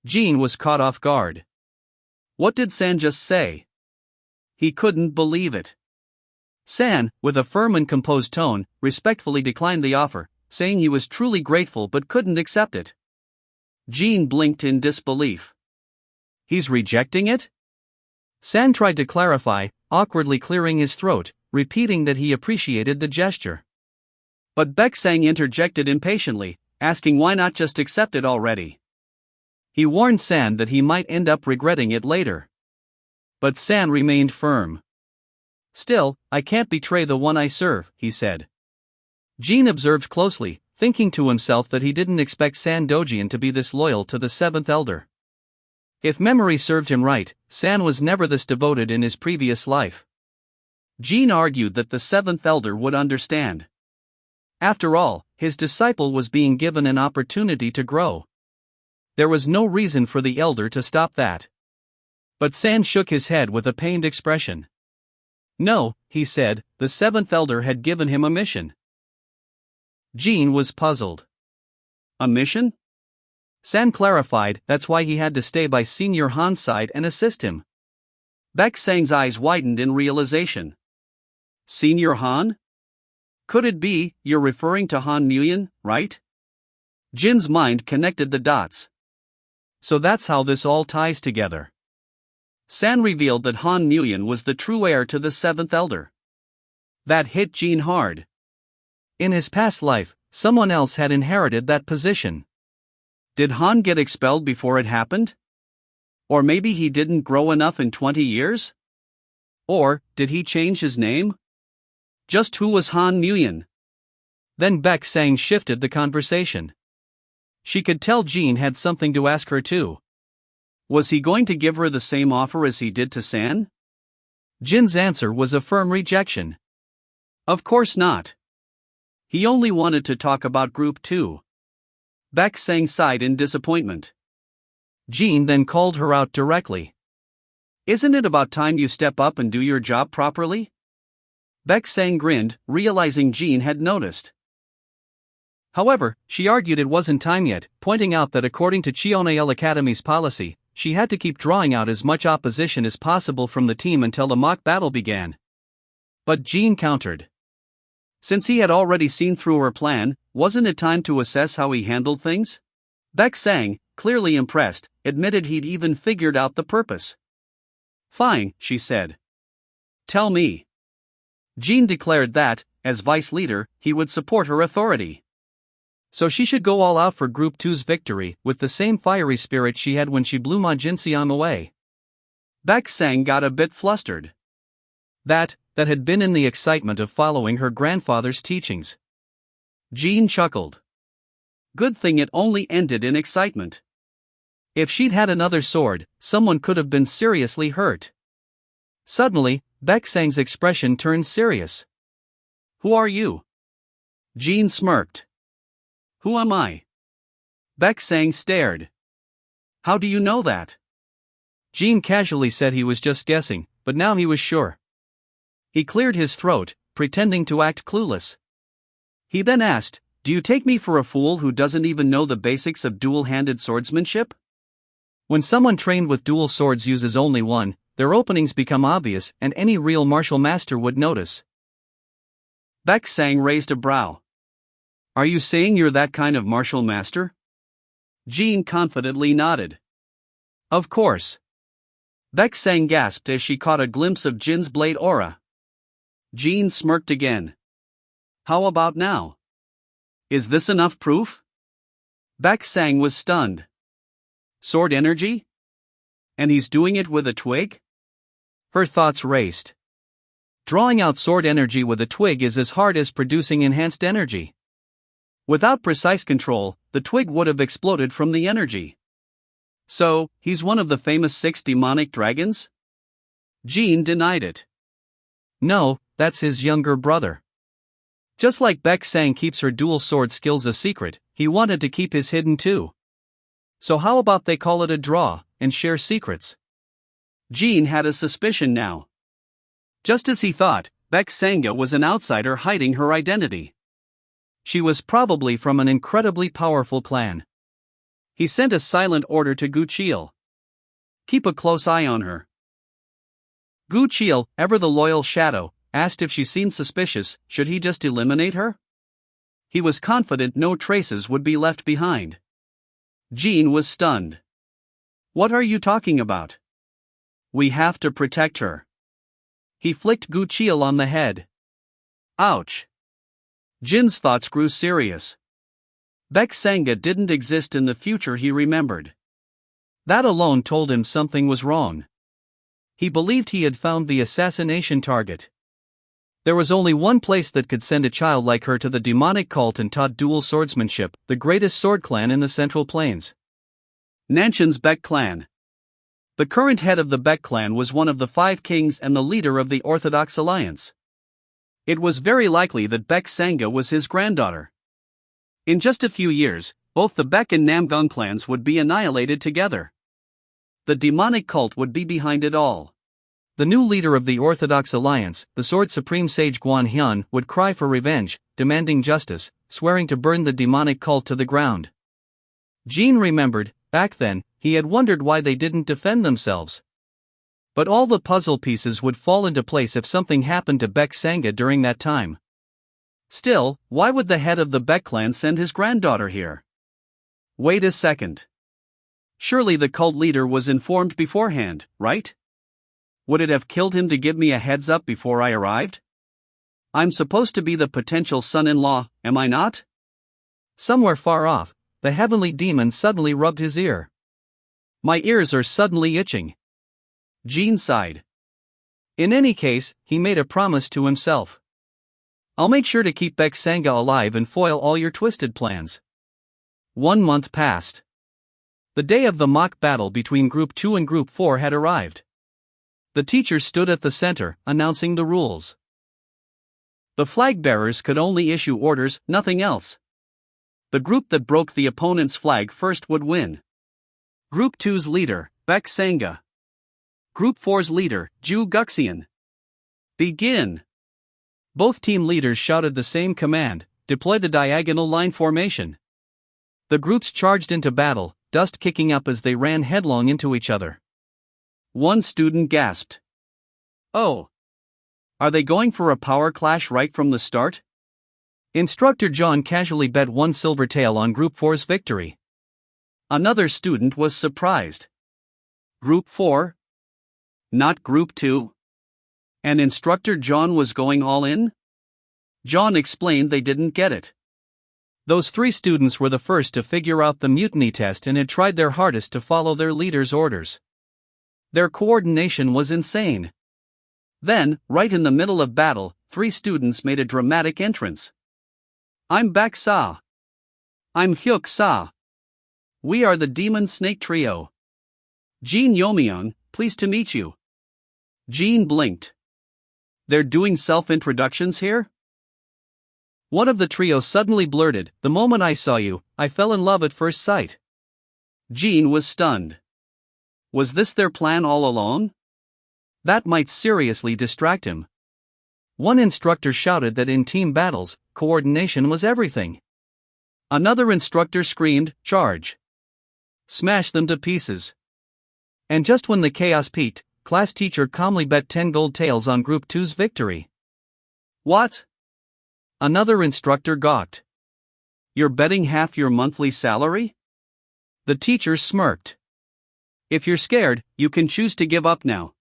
Jean was caught off guard. What did San just say? He couldn't believe it. San, with a firm and composed tone, respectfully declined the offer, saying he was truly grateful but couldn't accept it. Jean blinked in disbelief. He's rejecting it? San tried to clarify, awkwardly clearing his throat, repeating that he appreciated the gesture. But Baek Sangah interjected impatiently, asking why not just accept it already. He warned San that he might end up regretting it later. But San remained firm. Still, I can't betray the one I serve, he said. Jean observed closely, thinking to himself that he didn't expect San Dojian to be this loyal to the seventh elder. If memory served him right, San was never this devoted in his previous life. Jean argued that the seventh elder would understand. After all, his disciple was being given an opportunity to grow. There was no reason for the elder to stop that. But San shook his head with a pained expression. No, he said, the seventh elder had given him a mission. Jean was puzzled. A mission? San clarified that's why he had to stay by Senior Han's side and assist him. Baek Sangah's eyes widened in realization. Senior Han? Could it be, you're referring to Han Nguyen, right? Jin's mind connected the dots. So that's how this all ties together. San revealed that Han Nguyen was the true heir to the seventh elder. That hit Jean hard. In his past life, someone else had inherited that position. Did Han get expelled before it happened? Or maybe he didn't grow enough in 20 years? Or, did he change his name? Just who was Han Nguyen? Then Baek Sangah shifted the conversation. She could tell Jean had something to ask her too. Was he going to give her the same offer as he did to San? Jin's answer was a firm rejection. Of course not. He only wanted to talk about Group 2. Baek Sangah sighed in disappointment. Jean then called her out directly. Isn't it about time you step up and do your job properly? Baek Sangah grinned, realizing Jean had noticed. However, she argued it wasn't time yet, pointing out that according to Cheonail Academy's policy, she had to keep drawing out as much opposition as possible from the team until the mock battle began. But Jean countered. Since he had already seen through her plan, wasn't it time to assess how he handled things? Baek Sangah, clearly impressed, admitted he'd even figured out the purpose. Fine, she said. Tell me. Jean declared that, as vice leader, he would support her authority. So she should go all out for Group 2's victory, with the same fiery spirit she had when she blew Ma Jinseong away. Baek Sangah got a bit flustered. That had been in the excitement of following her grandfather's teachings. Jean chuckled. Good thing it only ended in excitement. If she'd had another sword, someone could have been seriously hurt. Suddenly, Baek Sangah's expression turned serious. Who are you? Jean smirked. Who am I? Baek Sangah stared. How do you know that? Jean casually said he was just guessing, but now he was sure. He cleared his throat, pretending to act clueless. He then asked, do you take me for a fool who doesn't even know the basics of dual-handed swordsmanship? When someone trained with dual swords uses only one, their openings become obvious and any real martial master would notice. Baek Sangah raised a brow. Are you saying you're that kind of martial master? Jean confidently nodded. Of course. Baek Sangah gasped as she caught a glimpse of Jin's blade aura. Jean smirked again. How about now? Is this enough proof? Baek Sangah was stunned. Sword energy? And he's doing it with a twig? Her thoughts raced. Drawing out sword energy with a twig is as hard as producing enhanced energy. Without precise control, the twig would have exploded from the energy. So, he's one of the famous 6 demonic dragons? Jean denied it. No, that's his younger brother. Just like Baek Sangah keeps her dual sword skills a secret, he wanted to keep his hidden too. So how about they call it a draw, and share secrets? Jean had a suspicion now. Just as he thought, Baek Sangah was an outsider hiding her identity. She was probably from an incredibly powerful clan. He sent a silent order to Gu Chiel. Keep a close eye on her. Gu Chiel, ever the loyal shadow, asked if she seemed suspicious. Should he just eliminate her? He was confident no traces would be left behind. Jean was stunned. What are you talking about? We have to protect her. He flicked Gu Chiel on the head. Ouch. Jin's thoughts grew serious. Baek Sangah didn't exist in the future he remembered. That alone told him something was wrong. He believed he had found the assassination target. There was only one place that could send a child like her to the demonic cult and taught dual swordsmanship, the greatest sword clan in the Central Plains. Nanshan's Baek clan. The current head of the Baek clan was one of the 5 kings and the leader of the Orthodox Alliance. It was very likely that Baek Sangah was his granddaughter. In just a few years, both the Baek and Namgang clans would be annihilated together. The demonic cult would be behind it all. The new leader of the Orthodox Alliance, the Sword Supreme Sage Guan Hyun, would cry for revenge, demanding justice, swearing to burn the demonic cult to the ground. Jean remembered, back then, he had wondered why they didn't defend themselves. But all the puzzle pieces would fall into place if something happened to Baek Sangah during that time. Still, why would the head of the Baek clan send his granddaughter here? Wait a second. Surely the cult leader was informed beforehand, right? Would it have killed him to give me a heads up before I arrived? I'm supposed to be the potential son-in-law, am I not? Somewhere far off, the heavenly demon suddenly rubbed his ear. My ears are suddenly itching. Jean sighed. In any case, he made a promise to himself. I'll make sure to keep Baek Sangah alive and foil all your twisted plans. 1 month passed. The day of the mock battle between Group 2 and Group 4 had arrived. The teacher stood at the center, announcing the rules. The flag bearers could only issue orders, nothing else. The group that broke the opponent's flag first would win. Group 2's leader, Baek Sangah. Group 4's leader, Ju Guxian. Begin! Both team leaders shouted the same command, deploy the diagonal line formation. The groups charged into battle, dust kicking up as they ran headlong into each other. One student gasped. Oh! Are they going for a power clash right from the start? Instructor John casually bet 1 silver tael on Group 4's victory. Another student was surprised. Group 4? Not Group 2? And Instructor John was going all in? John explained they didn't get it. Those 3 students were the first to figure out the mutiny test and had tried their hardest to follow their leader's orders. Their coordination was insane. Then, right in the middle of battle, 3 students made a dramatic entrance. I'm Baek Sangah. I'm Hyuk Sangah. We are the Demon Snake Trio. Jean Yomyung, pleased to meet you. Jean blinked. They're doing self-introductions here? One of the trio suddenly blurted, the moment I saw you, I fell in love at first sight. Jean was stunned. Was this their plan all along? That might seriously distract him. One instructor shouted that in team battles, coordination was everything. Another instructor screamed, charge! Smash them to pieces. And just when the chaos peaked, class teacher calmly bet 10 gold taels on Group 2's victory. What? Another instructor gawked. You're betting half your monthly salary? The teacher smirked. If you're scared, you can choose to give up now.